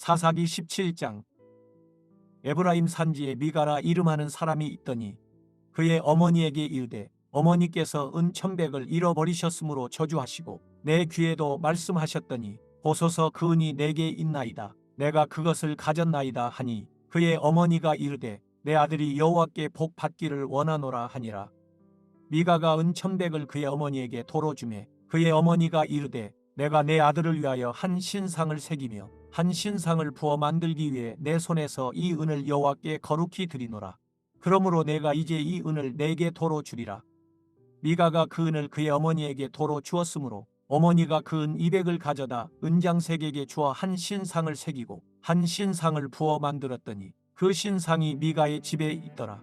사사기 17장. 에브라임 산지에 미가라 이름하는 사람이 있더니 그의 어머니에게 이르되 어머니께서 은 1,100을 잃어버리셨으므로 저주하시고 내 귀에도 말씀하셨더니 보소서 그 은이 내게 있나이다. 내가 그것을 가졌나이다 하니 그의 어머니가 이르되 내 아들이 여호와께 복 받기를 원하노라 하니라. 미가가 은 1,100을 그의 어머니에게 도로 주매 그의 어머니가 이르되 내가 내 아들을 위하여 한 신상을 새기며 한 신상을 부어 만들기 위해 내 손에서 이 은을 여호와께 거룩히 드리노라. 그러므로 내가 이제 이 은을 내게 도로 주리라. 미가가 그 은을 그의 어머니에게 도로 주었으므로 어머니가 그 은 200을 가져다 은장색에게 주어 한 신상을 새기고 한 신상을 부어 만들었더니 그 신상이 미가의 집에 있더라.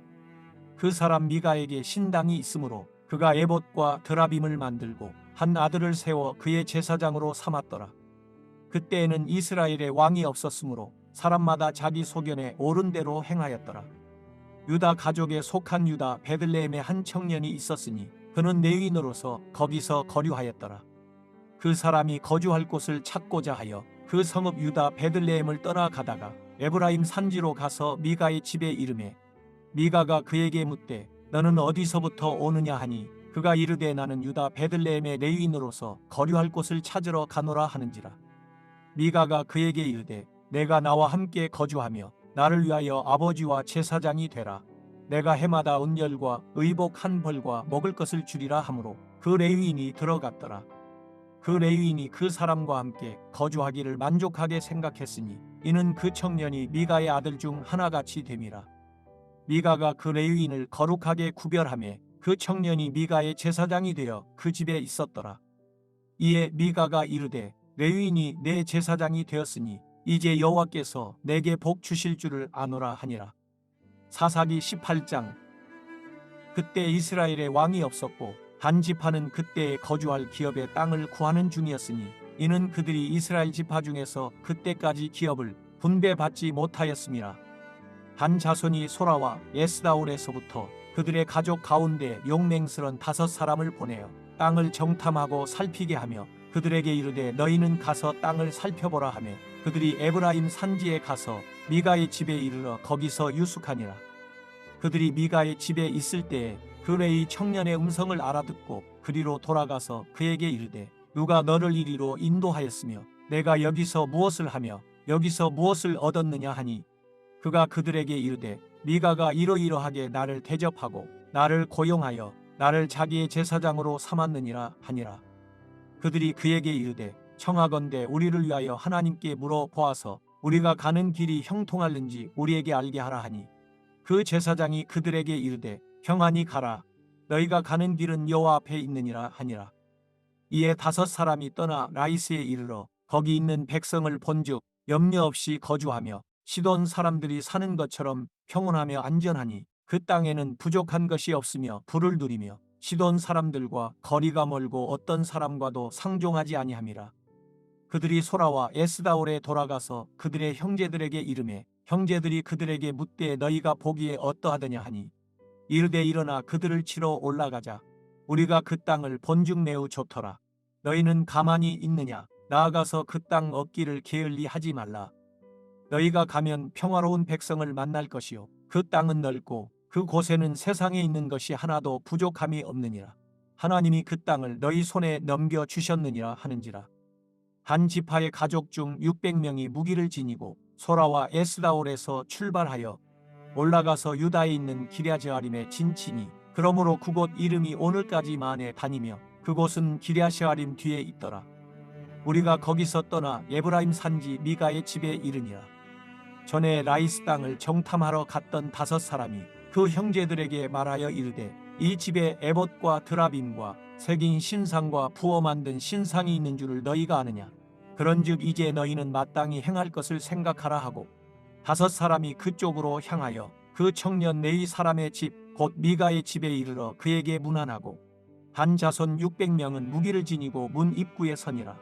그 사람 미가에게 신당이 있으므로 그가 에봇과 드라빔을 만들고 한 아들을 세워 그의 제사장으로 삼았더라. 그때에는 이스라엘에 왕이 없었으므로 사람마다 자기 소견에 옳은 대로 행하였더라. 유다 가족에 속한 유다 베들레헴에 한 청년이 있었으니 그는 레위인으로서 거기서 거류하였더라. 그 사람이 거주할 곳을 찾고자 하여 그 성읍 유다 베들레헴을 떠나가다가 에브라임 산지로 가서 미가의 집에 이르매 미가가 그에게 묻되 너는 어디서부터 오느냐 하니 그가 이르되 나는 유다 베들레헴의 레위인으로서 거류할 곳을 찾으러 가노라 하는지라. 미가가 그에게 이르되 내가 나와 함께 거주하며 나를 위하여 아버지와 제사장이 되라. 내가 해마다 은열과 의복 한 벌과 먹을 것을 주리라 하므로 그 레위인이 들어갔더라. 그 레위인이 그 사람과 함께 거주하기를 만족하게 생각했으니 이는 그 청년이 미가의 아들 중 하나같이 됨이라. 미가가 그 레위인을 거룩하게 구별하며 그 청년이 미가의 제사장이 되어 그 집에 있었더라. 이에 미가가 이르되 레위인이 내 제사장이 되었으니 이제 여호와께서 내게 복 주실 줄을 아노라 하니라. 사사기 18장. 그때 이스라엘에 왕이 없었고 한 지파는 그때에 거주할 기업의 땅을 구하는 중이었으니 이는 그들이 이스라엘 지파 중에서 그때까지 기업을 분배받지 못하였음이라. 한 자손이 소라와 에스다올에서부터 그들의 가족 가운데 용맹스런 5사람을 보내어 땅을 정탐하고 살피게 하며 그들에게 이르되 너희는 가서 땅을 살펴보라 하며 그들이 에브라임 산지에 가서 미가의 집에 이르러 거기서 유숙하니라. 그들이 미가의 집에 있을 때에 그 레위 청년의 음성을 알아듣고 그리로 돌아가서 그에게 이르되 누가 너를 이리로 인도하였으며 내가 여기서 무엇을 하며 여기서 무엇을 얻었느냐 하니 그가 그들에게 이르되 미가가 이러이러하게 나를 대접하고 나를 고용하여 나를 자기의 제사장으로 삼았느니라 하니라. 그들이 그에게 이르되 청하건대 우리를 위하여 하나님께 물어보아서 우리가 가는 길이 형통할는지 우리에게 알게 하라 하니 그 제사장이 그들에게 이르되 평안히 가라. 너희가 가는 길은 여호와 앞에 있느니라 하니라. 이에 5사람이 떠나 라이스에 이르러 거기 있는 백성을 본즉 염려 없이 거주하며 시돈 사람들이 사는 것처럼 평온하며 안전하니 그 땅에는 부족한 것이 없으며 부를 누리며 시돈 사람들과 거리가 멀고 어떤 사람과도 상종하지 아니함이라. 그들이 소라와 에스다올에 돌아가서 그들의 형제들에게 이르매 형제들이 그들에게 묻되 너희가 보기에 어떠하더냐 하니 이르되 일어나 그들을 치러 올라가자. 우리가 그 땅을 본즉 매우 좋더라. 너희는 가만히 있느냐? 나아가서 그 땅 얻기를 게을리 하지 말라. 너희가 가면 평화로운 백성을 만날 것이요 그 땅은 넓고 그 곳에는 세상에 있는 것이 하나도 부족함이 없느니라. 하나님이 그 땅을 너희 손에 넘겨 주셨느니라 하는지라. 한 지파의 가족 중 600명이 무기를 지니고 소라와 에스다올에서 출발하여 올라가서 유다에 있는 기랴제아림에 진치니 그러므로 그곳 이름이 오늘까지 만에 다니며 그곳은 기랴세아림 뒤에 있더라. 우리가 거기서 떠나 에브라임 산지 미가의 집에 이르니라. 전에 라이스 땅을 정탐하러 갔던 5사람이 그 형제들에게 말하여 이르되 이 집에 에봇과 드라빔과 새긴 신상과 부어 만든 신상이 있는 줄을 너희가 아느냐? 그런즉 이제 너희는 마땅히 행할 것을 생각하라 하고 5사람이 그쪽으로 향하여 그 청년 네이 사람의 집 곧 미가의 집에 이르러 그에게 문안하고 한 자손 600명은 무기를 지니고 문 입구에 서니라.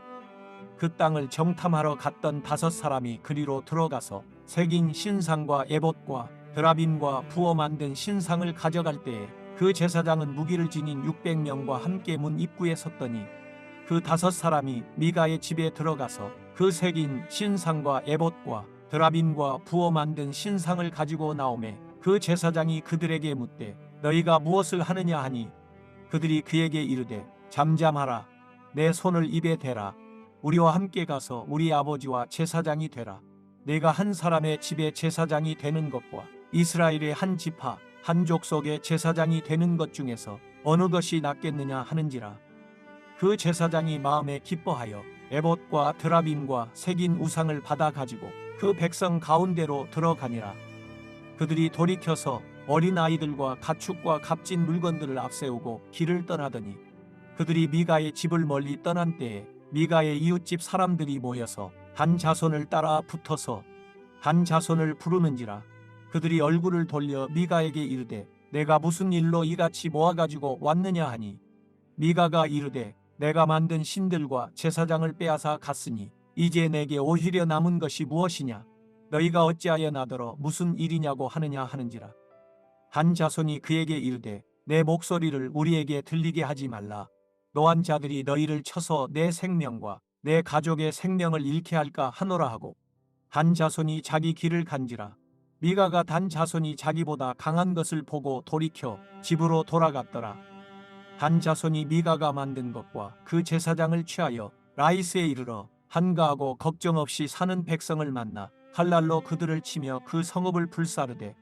그 땅을 정탐하러 갔던 5사람이 그리로 들어가서 새긴 신상과 에봇과 드라빔과 부어 만든 신상을 가져갈 때에 그 제사장은 무기를 지닌 600명과 함께 문 입구에 섰더니 그 5사람이 미가의 집에 들어가서 그 그 새긴 신상과 에봇과 드라빔과 부어 만든 신상을 가지고 나오매 그 제사장이 그들에게 묻되 너희가 무엇을 하느냐 하니 그들이 그에게 이르되 잠잠하라. 내 손을 입에 대라. 우리와 함께 가서 우리 아버지와 제사장이 되라. 내가 한 사람의 집에 제사장이 되는 것과 이스라엘의 한 지파 한 족속의 제사장이 되는 것 중에서 어느 것이 낫겠느냐 하는지라. 그 제사장이 마음에 기뻐하여 에봇과 드라빔과 새긴 우상을 받아 가지고 그 백성 가운데로 들어가니라. 그들이 돌이켜서 어린 아이들과 가축과 값진 물건들을 앞세우고 길을 떠나더니 그들이 미가의 집을 멀리 떠난 때에 미가의 이웃집 사람들이 모여서 단 자손을 따라 붙어서 단 자손을 부르는지라. 그들이 얼굴을 돌려 미가에게 이르되 내가 무슨 일로 이같이 모아가지고 왔느냐 하니 미가가 이르되 내가 만든 신들과 제사장을 빼앗아 갔으니 이제 내게 오히려 남은 것이 무엇이냐. 너희가 어찌하여 나더러 무슨 일이냐고 하느냐 하는지라. 단 자손이 그에게 이르되 내 목소리를 우리에게 들리게 하지 말라. 노한 자들이 너희를 쳐서 내 생명과 내 가족의 생명을 잃게 할까 하노라 하고 단 자손이 자기 길을 간지라. 미가가 단 자손이 자기보다 강한 것을 보고 돌이켜 집으로 돌아갔더라. 단 자손이 미가가 만든 것과 그 제사장을 취하여 라이스에 이르러 한가하고 걱정 없이 사는 백성을 만나 칼날로 그들을 치며 그 성읍을 불사르되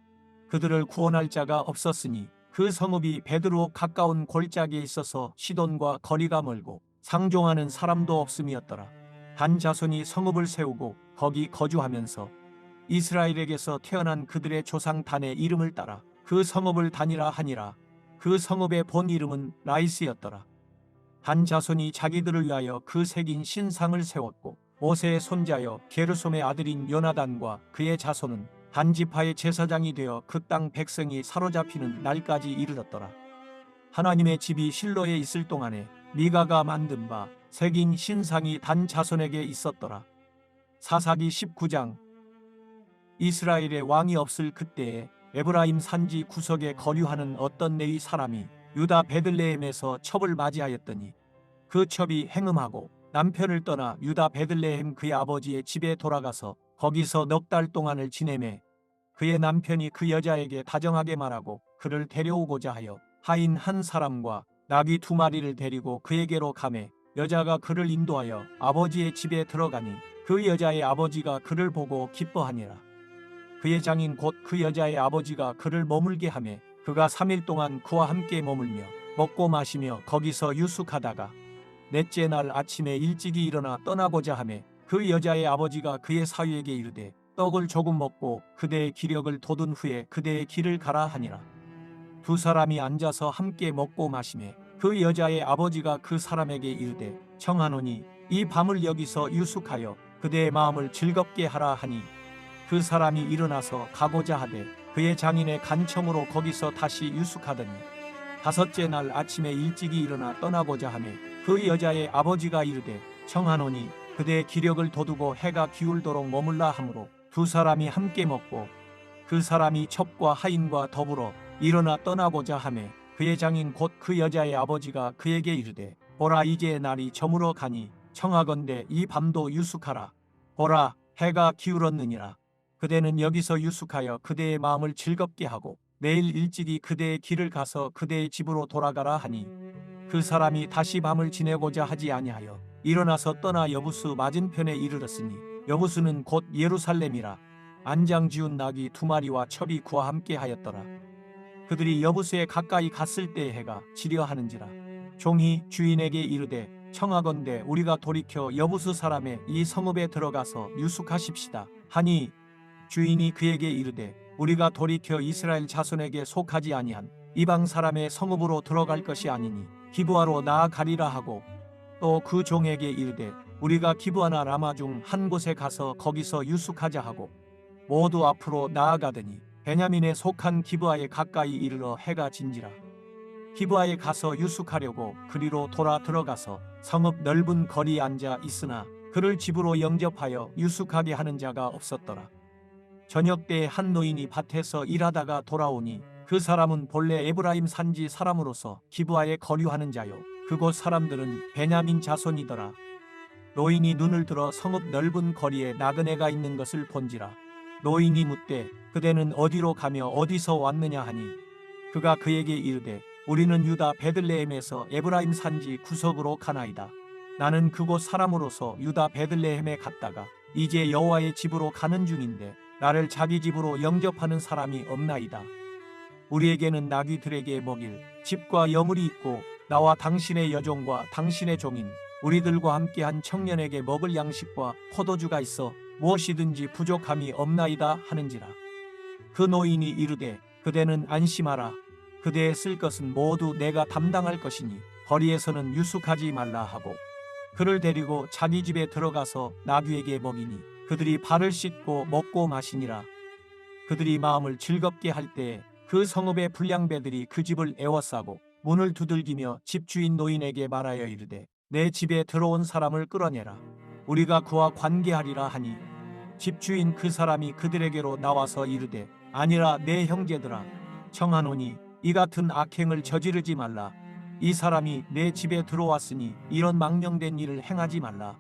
그들을 구원할 자가 없었으니 그 성읍이 베드로 가까운 골짜기에 있어서 시돈과 거리가 멀고 상종하는 사람도 없음이었더라. 단 자손이 성읍을 세우고 거기 거주하면서 이스라엘에게서 태어난 그들의 조상 단의 이름을 따라 그 성읍을 단이라 하니라. 그 성읍의 본 이름은 라이스였더라. 단 자손이 자기들을 위하여 그 새긴 신상을 세웠고 모세의 손자여 게르솜의 아들인 요나단과 그의 자손은 단 지파의 제사장이 되어 그 땅 백성이 사로잡히는 날까지 이르렀더라. 하나님의 집이 실로에 있을 동안에 미가가 만든 바 새긴 신상이 단 자손에게 있었더라. 사사기 19장. 이스라엘의 왕이 없을 그때에 에브라임 산지 구석에 거류하는 어떤 레위 사람이 유다 베들레헴에서 첩을 맞이하였더니 그 첩이 행음하고 남편을 떠나 유다 베들레헴 그의 아버지의 집에 돌아가서 거기서 넉 달 동안을 지내매 그의 남편이 그 여자에게 다정하게 말하고 그를 데려오고자 하여 하인 한 사람과 나귀 2마리를 데리고 그에게로 가매 여자가 그를 인도하여 아버지의 집에 들어가니 그 여자의 아버지가 그를 보고 기뻐하니라. 그의 장인 곧 그 여자의 아버지가 그를 머물게 하매 그가 3일 동안 그와 함께 머물며 먹고 마시며 거기서 유숙하다가 넷째 날 아침에 일찍이 일어나 떠나고자 하매 그 여자의 아버지가 그의 사위에게 이르되 떡을 조금 먹고 그대의 기력을 돋운 후에 그대의 길을 가라 하니라. 두 사람이 앉아서 함께 먹고 마시매 그 여자의 아버지가 그 사람에게 이르되 청하노니 이 밤을 여기서 유숙하여 그대의 마음을 즐겁게 하라 하니 그 사람이 일어나서 가고자 하되 그의 장인의 간청으로 거기서 다시 유숙하더니 5째 날 아침에 일찍이 일어나 떠나고자 하매 그 여자의 아버지가 이르되 청하노니 그대의 기력을 돋우고 해가 기울도록 머물라 하므로 두 사람이 함께 먹고 그 사람이 첩과 하인과 더불어 일어나 떠나고자 하매 그의 장인 곧 그 여자의 아버지가 그에게 이르되 보라 이제 날이 저물어 가니 청하건대 이 밤도 유숙하라. 보라 해가 기울었느니라. 그대는 여기서 유숙하여 그대의 마음을 즐겁게 하고 내일 일찍이 그대의 길을 가서 그대의 집으로 돌아가라 하니 그 사람이 다시 밤을 지내고자 하지 아니하여 일어나서 떠나 여부수 맞은편에 이르렀으니 여부수는 곧 예루살렘이라. 안장 지운 나귀 2마리와 첩이 그와 함께 하였더라. 그들이 여부수에 가까이 갔을 때 해가 지려 하는지라. 종이 주인에게 이르되 청하건대 우리가 돌이켜 여부수 사람의 이 성읍에 들어가서 유숙하십시다 하니 주인이 그에게 이르되 우리가 돌이켜 이스라엘 자손에게 속하지 아니한 이방 사람의 성읍으로 들어갈 것이 아니니 기브아로 나아가리라 하고 또 그 종에게 이르되 우리가 기브아나 라마 중 한 곳에 가서 거기서 유숙하자 하고 모두 앞으로 나아가더니 베냐민에 속한 기브아에 가까이 이르러 해가 진지라. 기브아에 가서 유숙하려고 그리로 돌아 들어가서 성읍 넓은 거리에 앉아 있으나 그를 집으로 영접하여 유숙하게 하는 자가 없었더라. 저녁 때에 한 노인이 밭에서 일하다가 돌아오니 그 사람은 본래 에브라임 산지 사람으로서 기브아에 거류하는 자요 그곳 사람들은 베냐민 자손이더라. 노인이 눈을 들어 성읍 넓은 거리에 나그네가 있는 것을 본지라. 노인이 묻되 그대는 어디로 가며 어디서 왔느냐 하니 그가 그에게 이르되 우리는 유다 베들레헴에서 에브라임 산지 구석으로 가나이다. 나는 그곳 사람으로서 유다 베들레헴에 갔다가 이제 여호와의 집으로 가는 중인데 나를 자기 집으로 영접하는 사람이 없나이다. 우리에게는 나귀들에게 먹일 집과 여물이 있고 나와 당신의 여종과 당신의 종인 우리들과 함께한 청년에게 먹을 양식과 포도주가 있어 무엇이든지 부족함이 없나이다 하는지라. 그 노인이 이르되 그대는 안심하라. 그대의 쓸 것은 모두 내가 담당할 것이니 거리에서는 유숙하지 말라 하고 그를 데리고 자기 집에 들어가서 나귀에게 먹이니 그들이 발을 씻고 먹고 마시니라. 그들이 마음을 즐겁게 할 때에 그 성읍의 불량배들이 그 집을 에워싸고 문을 두들기며 집주인 노인에게 말하여 이르되 내 집에 들어온 사람을 끌어내라. 우리가 그와 관계하리라 하니 집주인 그 사람이 그들에게로 나와서 이르되 아니라 내 형제들아 청하노니 이 같은 악행을 저지르지 말라. 이 사람이 내 집에 들어왔으니 이런 망령된 일을 행하지 말라.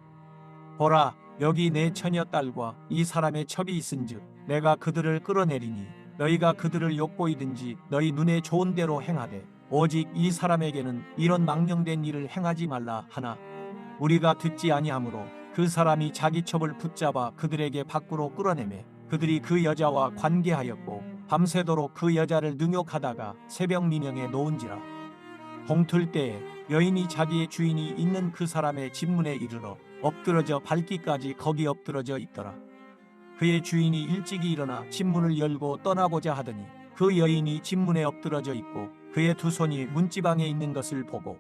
보라 여기 내 처녀딸과 이 사람의 첩이 있은즉 내가 그들을 끌어내리니 너희가 그들을 욕보이든지 너희 눈에 좋은 대로 행하되 오직 이 사람에게는 이런 망령된 일을 행하지 말라 하나 우리가 듣지 아니하므로 그 사람이 자기 첩을 붙잡아 그들에게 밖으로 끌어내매 그들이 그 여자와 관계하였고 밤새도록 그 여자를 능욕하다가 새벽 민영에 놓은지라. 동틀 때에 여인이 자기의 주인이 있는 그 사람의 집문에 이르러 엎드러져 밟기까지 거기 엎드러져 있더라. 그의 주인이 일찍이 일어나 집문을 열고 떠나고자 하더니 그 여인이 집문에 엎드러져 있고 그의 두 손이 문지방에 있는 것을 보고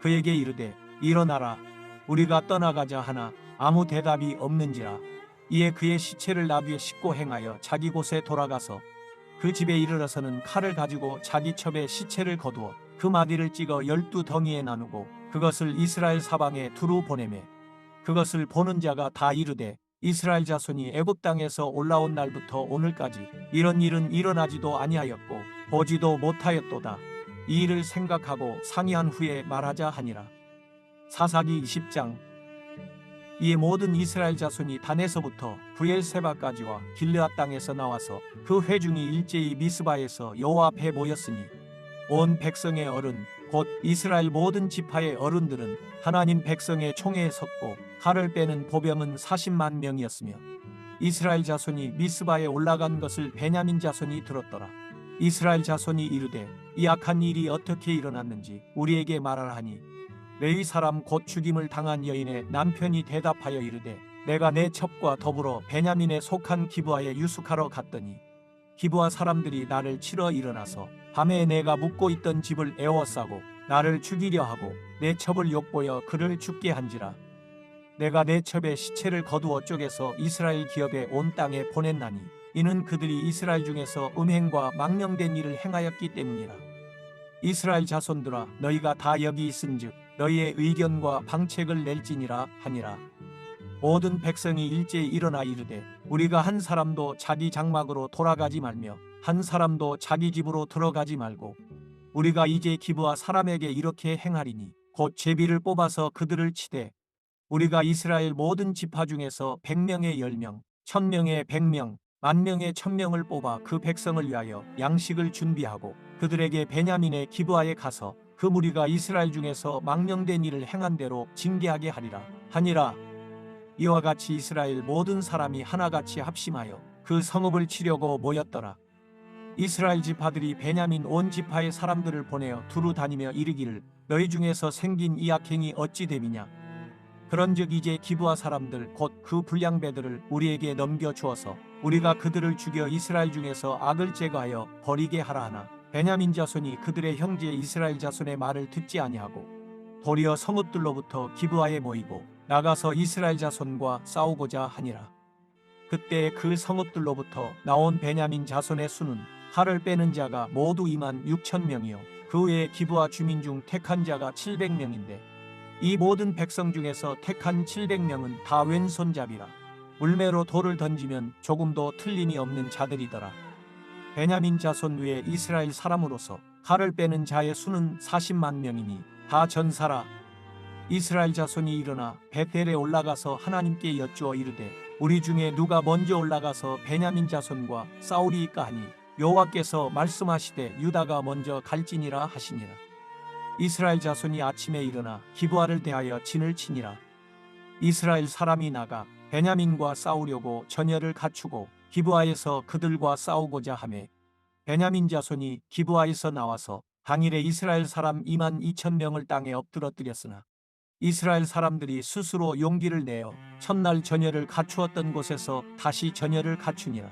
그에게 이르되 일어나라 우리가 떠나가자 하나 아무 대답이 없는지라. 이에 그의 시체를 나귀에 싣고 행하여 자기 곳에 돌아가서 그 집에 이르러서는 칼을 가지고 자기 첩에 시체를 거두어 그 마디를 찍어 12덩이에 나누고 그것을 이스라엘 사방에 두루 보내매 그것을 보는 자가 다 이르되 이스라엘 자손이 애굽 땅에서 올라온 날부터 오늘까지 이런 일은 일어나지도 아니하였고 보지도 못하였도다. 이 일을 생각하고 상의한 후에 말하자 하니라. 사사기 20장. 이에 모든 이스라엘 자손이 단에서부터 브엘세바까지와 길르앗 땅에서 나와서 그 회중이 일제히 미스바에서 여호와 앞에 모였으니 온 백성의 어른 곧 이스라엘 모든 지파의 어른들은 하나님 백성의 총회에 섰고 칼을 빼는 보병은 40만 명이었으며 이스라엘 자손이 미스바에 올라간 것을 베냐민 자손이 들었더라. 이스라엘 자손이 이르되 이 악한 일이 어떻게 일어났는지 우리에게 말하라 하니 레위 사람 곧 죽임을 당한 여인의 남편이 대답하여 이르되 내가 내 첩과 더불어 베냐민에 속한 기브아에 유숙하러 갔더니 기브아 사람들이 나를 치러 일어나서 밤에 내가 묵고 있던 집을 에워싸고 나를 죽이려 하고 내 첩을 욕보여 그를 죽게 한지라. 내가 내 첩의 시체를 거두어 쪼개서 이스라엘 기업에 온 땅에 보냈나니 이는 그들이 이스라엘 중에서 음행과 망령된 일을 행하였기 때문이라. 이스라엘 자손들아 너희가 다 여기 있은즉 너희의 의견과 방책을 낼지니라 하니라. 모든 백성이 일제히 일어나 이르되 우리가 한 사람도 자기 장막으로 돌아가지 말며 한 사람도 자기 집으로 들어가지 말고 우리가 이제 기브아 사람에게 이렇게 행하리니 곧 제비를 뽑아서 그들을 치되 우리가 이스라엘 모든 지파 중에서 100명의 10명, 1000명의 100명, 10,000명의 1000명을 뽑아 그 백성을 위하여 양식을 준비하고 그들에게 베냐민의 기브아에 가서 그 무리가 이스라엘 중에서 망령된 일을 행한 대로 징계하게 하리라 하니라. 이와 같이 이스라엘 모든 사람이 하나같이 합심하여 그 성읍을 치려고 모였더라. 이스라엘 지파들이 베냐민 온 지파의 사람들을 보내어 두루 다니며 이르기를 너희 중에서 생긴 이 악행이 어찌 됨이냐. 그런즉 이제 기브아 사람들 곧 그 불량배들을 우리에게 넘겨주어서 우리가 그들을 죽여 이스라엘 중에서 악을 제거하여 버리게 하라 하나 베냐민 자손이 그들의 형제 이스라엘 자손의 말을 듣지 아니하고 도리어 성읍들로부터 기브아에 모이고 나가서 이스라엘 자손과 싸우고자 하니라. 그때 그 성읍들로부터 나온 베냐민 자손의 수는 칼을 빼는 자가 모두 26,000명이요 그 외에 기브아 주민 중 택한 자가 700명인데 이 모든 백성 중에서 택한 700명은 다 왼손잡이라. 물매로 돌을 던지면 조금도 틀림이 없는 자들이더라. 베냐민 자손 외에 이스라엘 사람으로서 칼을 빼는 자의 수는 40만 명이니 다 전사라. 이스라엘 자손이 일어나 베델에 올라가서 하나님께 여쭈어 이르되 우리 중에 누가 먼저 올라가서 베냐민 자손과 싸우리이까 하니 여호와께서 말씀하시되 유다가 먼저 갈지니라 하시니라. 이스라엘 자손이 아침에 일어나 기브아를 대하여 진을 치니라. 이스라엘 사람이 나가 베냐민과 싸우려고 전열을 갖추고 기브아에서 그들과 싸우고자 하매 베냐민 자손이 기브아에서 나와서 당일에 이스라엘 사람 22,000명을 땅에 엎드러뜨렸으나 이스라엘 사람들이 스스로 용기를 내어 첫날 전열을 갖추었던 곳에서 다시 전열을 갖추니라.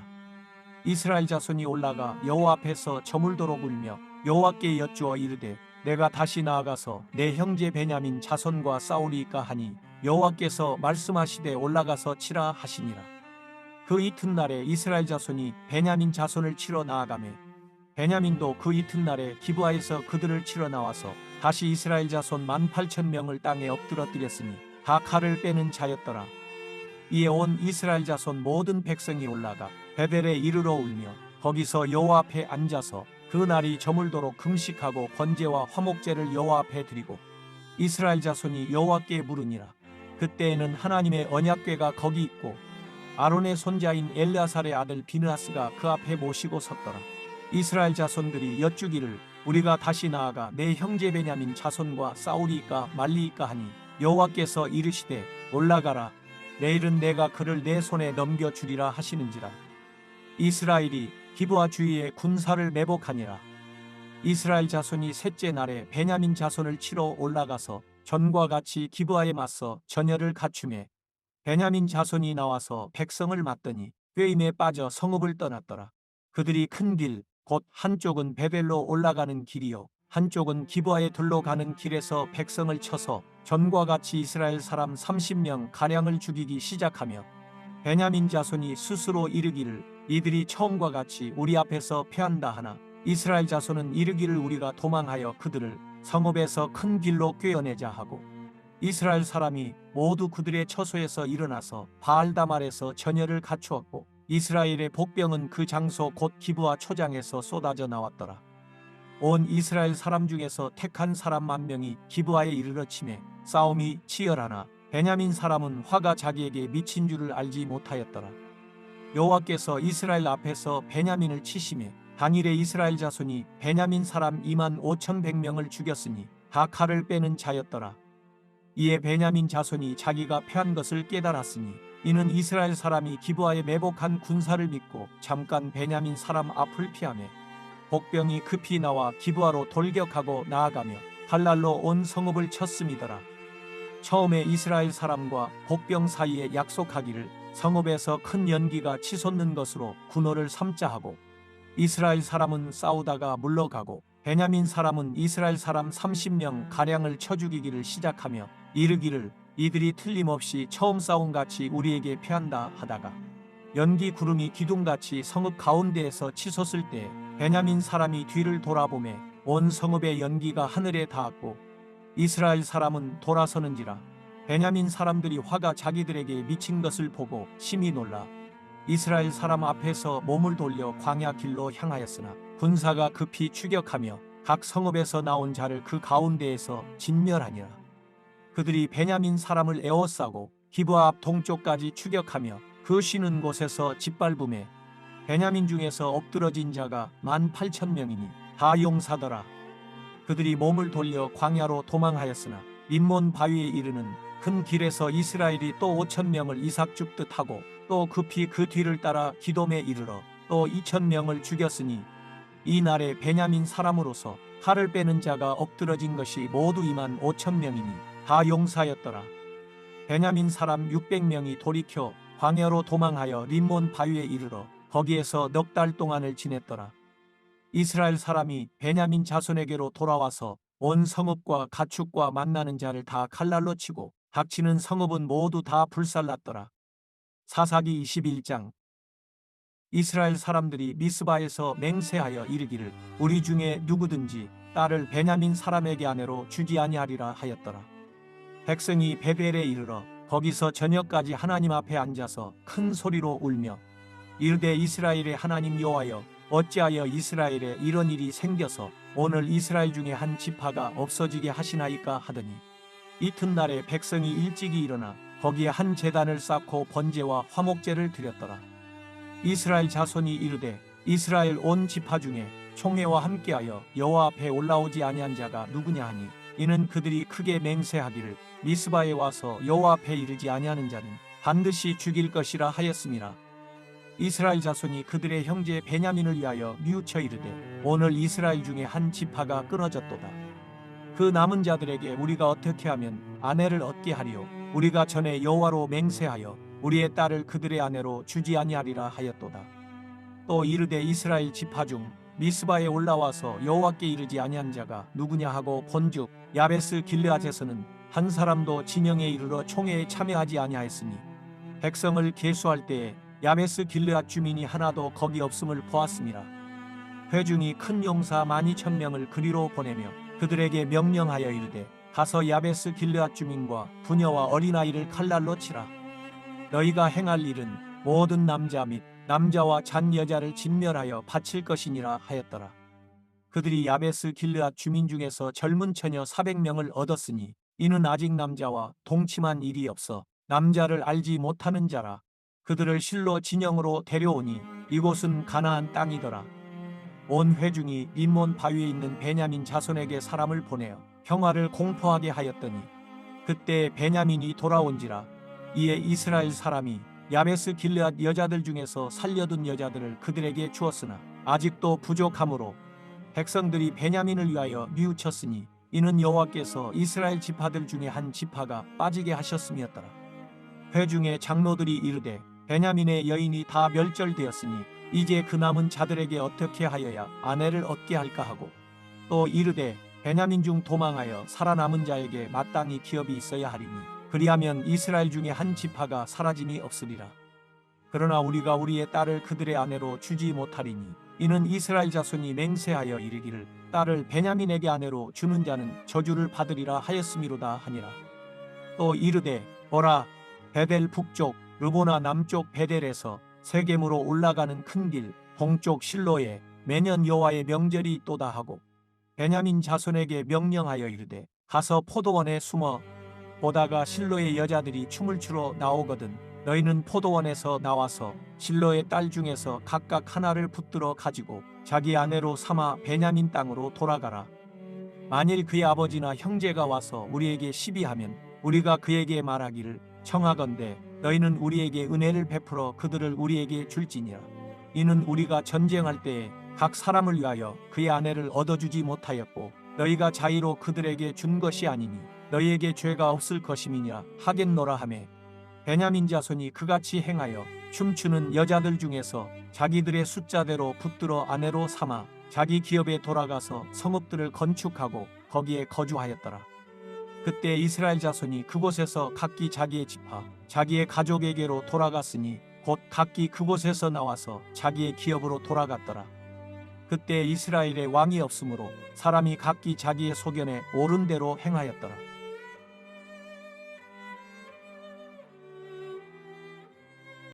이스라엘 자손이 올라가 여호와 앞에서 저물도록 울며 여호와께 여쭈어 이르되 내가 다시 나아가서 내 형제 베냐민 자손과 싸우리이까 하니 여호와께서 말씀하시되 올라가서 치라 하시니라. 그 이튿날에 이스라엘 자손이 베냐민 자손을 치러 나아가매 베냐민도 그 이튿날에 기브아에서 그들을 치러 나와서 다시 이스라엘 자손 18,000명을 땅에 엎드러뜨렸으니 다 칼을 빼는 자였더라. 이에 온 이스라엘 자손 모든 백성이 올라가 베델에 이르러 울며 거기서 여호와 앞에 앉아서 그 날이 저물도록 금식하고 번제와 화목제를 여호와 앞에 드리고 이스라엘 자손이 여호와께 물으니라. 그때에는 하나님의 언약궤가 거기 있고 아론의 손자인 엘르아살의 아들 비느하스가 그 앞에 모시고 섰더라. 이스라엘 자손들이 여쭈기를 우리가 다시 나아가 내 형제 베냐민 자손과 싸우리이까 말리이까 하니 여호와께서 이르시되 올라가라. 내일은 내가 그를 내 손에 넘겨주리라 하시는지라. 이스라엘이 기브아 주위에 군사를 매복하니라. 이스라엘 자손이 셋째 날에 베냐민 자손을 치러 올라가서 전과 같이 기브아에 맞서 전열을 갖추매 베냐민 자손이 나와서 백성을 맞더니 꾀임에 빠져 성읍을 떠났더라. 그들이 큰 길 곧 한쪽은 베델로 올라가는 길이요 한쪽은 기브아에 들러가는 길에서 백성을 쳐서 전과 같이 이스라엘 사람 30명 가량을 죽이기 시작하며 베냐민 자손이 스스로 이르기를 이들이 처음과 같이 우리 앞에서 패한다 하나 이스라엘 자손은 이르기를 우리가 도망하여 그들을 성읍에서 큰 길로 꿰어내자 하고 이스라엘 사람이 모두 그들의 처소에서 일어나서 바알다말에서 전열을 갖추었고 이스라엘의 복병은 그 장소 곧 기브아 초장에서 쏟아져 나왔더라. 온 이스라엘 사람 중에서 택한 사람 10,000명이 기브아에 이르러 치매 싸움이 치열하나 베냐민 사람은 화가 자기에게 미친 줄을 알지 못하였더라. 여호와께서 이스라엘 앞에서 베냐민을 치시매 당일에 이스라엘 자손이 베냐민 사람 25,100명을 죽였으니 다 칼을 빼는 자였더라. 이에 베냐민 자손이 자기가 패한 것을 깨달았으니 이는 이스라엘 사람이 기브아에 매복한 군사를 믿고 잠깐 베냐민 사람 앞을 피하매 복병이 급히 나와 기브아로 돌격하고 나아가며 칼날로 온 성읍을 쳤음이더라. 처음에 이스라엘 사람과 복병 사이에 약속하기를 성읍에서 큰 연기가 치솟는 것으로 군호를 삼자 하고 이스라엘 사람은 싸우다가 물러가고 베냐민 사람은 이스라엘 사람 30명 가량을 쳐 죽이기를 시작하며 이르기를 이들이 틀림없이 처음 싸움같이 우리에게 패한다 하다가 연기 구름이 기둥같이 성읍 가운데에서 치솟을 때 베냐민 사람이 뒤를 돌아보매 온 성읍의 연기가 하늘에 닿았고 이스라엘 사람은 돌아서는지라. 베냐민 사람들이 화가 자기들에게 미친 것을 보고 심히 놀라 이스라엘 사람 앞에서 몸을 돌려 광야 길로 향하였으나 군사가 급히 추격하며 각 성읍에서 나온 자를 그 가운데에서 진멸하니라. 그들이 베냐민 사람을 에워싸고 기브아 앞 동쪽까지 추격하며 그 쉬는 곳에서 짓밟음에 베냐민 중에서 엎드러진 자가 18,000명이니 다 용사더라. 그들이 몸을 돌려 광야로 도망하였으나 림몬 바위에 이르는 큰 길에서 이스라엘이 또 5,000명을 이삭 죽듯 하고 또 급히 그 뒤를 따라 기돔에 이르러 또 2,000명을 죽였으니 이 날에 베냐민 사람으로서 칼을 빼는 자가 엎드러진 것이 모두 25,000명이니 다 용사였더라. 베냐민 사람 600명이 돌이켜 광야로 도망하여 림몬 바위에 이르러 거기에서 넉 달 동안을 지냈더라. 이스라엘 사람이 베냐민 자손에게로 돌아와서 온 성읍과 가축과 만나는 자를 다 칼날로 치고 닥치는 성읍은 모두 다 불살랐더라. 사사기 21장. 이스라엘 사람들이 미스바에서 맹세하여 이르기를 우리 중에 누구든지 딸을 베냐민 사람에게 아내로 주지 아니하리라 하였더라. 백성이 베델에 이르러 거기서 저녁까지 하나님 앞에 앉아서 큰 소리로 울며 이르되 이스라엘의 하나님 여호와여 어찌하여 이스라엘에 이런 일이 생겨서 오늘 이스라엘 중에 한 지파가 없어지게 하시나이까 하더니 이튿날에 백성이 일찍이 일어나 거기에 한 제단을 쌓고 번제와 화목제를 드렸더라. 이스라엘 자손이 이르되 이스라엘 온 지파 중에 총회와 함께하여 여호와 앞에 올라오지 아니한 자가 누구냐 하니 이는 그들이 크게 맹세하기를 미스바에 와서 여호와 앞에 이르지 아니하는 자는 반드시 죽일 것이라 하였음이라. 이스라엘 자손이 그들의 형제 베냐민을 위하여 뉘우쳐 이르되 오늘 이스라엘 중에 한 지파가 끊어졌도다. 그 남은 자들에게 우리가 어떻게 하면 아내를 얻게 하리요? 우리가 전에 여호와로 맹세하여 우리의 딸을 그들의 아내로 주지 아니하리라 하였도다. 또 이르되 이스라엘 지파 중 미스바에 올라와서 여호와께 이르지 아니한 자가 누구냐 하고 본즉 야베스 길르앗에서는 한 사람도 진영에 이르러 총회에 참여하지 아니하였으니 백성을 계수할 때에 야베스 길르앗 주민이 하나도 거기 없음을 보았습니다. 회중이 큰 용사 12,000명을 그리로 보내며 그들에게 명령하여 이르되 가서 야베스 길르앗 주민과 부녀와 어린아이를 칼날로 치라. 너희가 행할 일은 모든 남자 및 남자와 잔 여자를 진멸하여 바칠 것이니라 하였더라. 그들이 야베스 길르앗 주민 중에서 젊은 처녀 400명을 얻었으니 이는 아직 남자와 동침한 일이 없어 남자를 알지 못하는 자라. 그들을 실로 진영으로 데려오니 이곳은 가나안 땅이더라. 온 회중이 림몬 바위에 있는 베냐민 자손에게 사람을 보내어 평화를 공포하게 하였더니 그때 베냐민이 돌아온지라. 이에 이스라엘 사람이 야베스 길르앗 여자들 중에서 살려둔 여자들을 그들에게 주었으나 아직도 부족하므로 백성들이 베냐민을 위하여 뉘우쳤으니 이는 여호와께서 이스라엘 지파들 중에 한 지파가 빠지게 하셨음이었더라. 회중의 장로들이 이르되 베냐민의 여인이 다 멸절되었으니 이제 그 남은 자들에게 어떻게 하여야 아내를 얻게 할까 하고 또 이르되 베냐민 중 도망하여 살아남은 자에게 마땅히 기업이 있어야 하리니 그리하면 이스라엘 중에 한 지파가 사라짐이 없으리라. 그러나 우리가 우리의 딸을 그들의 아내로 주지 못하리니 이는 이스라엘 자손이 맹세하여 이르기를 딸을 베냐민에게 아내로 주는 자는 저주를 받으리라 하였음이로다 하니라. 또 이르되 보라 베델 북쪽 르보나 남쪽 베델에서 세겜으로 올라가는 큰 길 동쪽 실로에 매년 여호와의 명절이 있도다 하고 베냐민 자손에게 명령하여 이르되 가서 포도원에 숨어 보다가 실로의 여자들이 춤을 추러 나오거든 너희는 포도원에서 나와서 실로의 딸 중에서 각각 하나를 붙들어 가지고 자기 아내로 삼아 베냐민 땅으로 돌아가라. 만일 그의 아버지나 형제가 와서 우리에게 시비하면 우리가 그에게 말하기를 청하건대 너희는 우리에게 은혜를 베풀어 그들을 우리에게 줄지니라. 이는 우리가 전쟁할 때에 각 사람을 위하여 그의 아내를 얻어주지 못하였고 너희가 자의로 그들에게 준 것이 아니니 너희에게 죄가 없을 것임이냐 하겠노라 하매 베냐민 자손이 그같이 행하여 춤추는 여자들 중에서 자기들의 숫자대로 붙들어 아내로 삼아 자기 기업에 돌아가서 성읍들을 건축하고 거기에 거주하였더라. 그때 이스라엘 자손이 그곳에서 각기 자기의 지파 자기의 가족에게로 돌아갔으니 곧 각기 그곳에서 나와서 자기의 기업으로 돌아갔더라. 그때 이스라엘에 왕이 없으므로 사람이 각기 자기의 소견에 옳은 대로 행하였더라.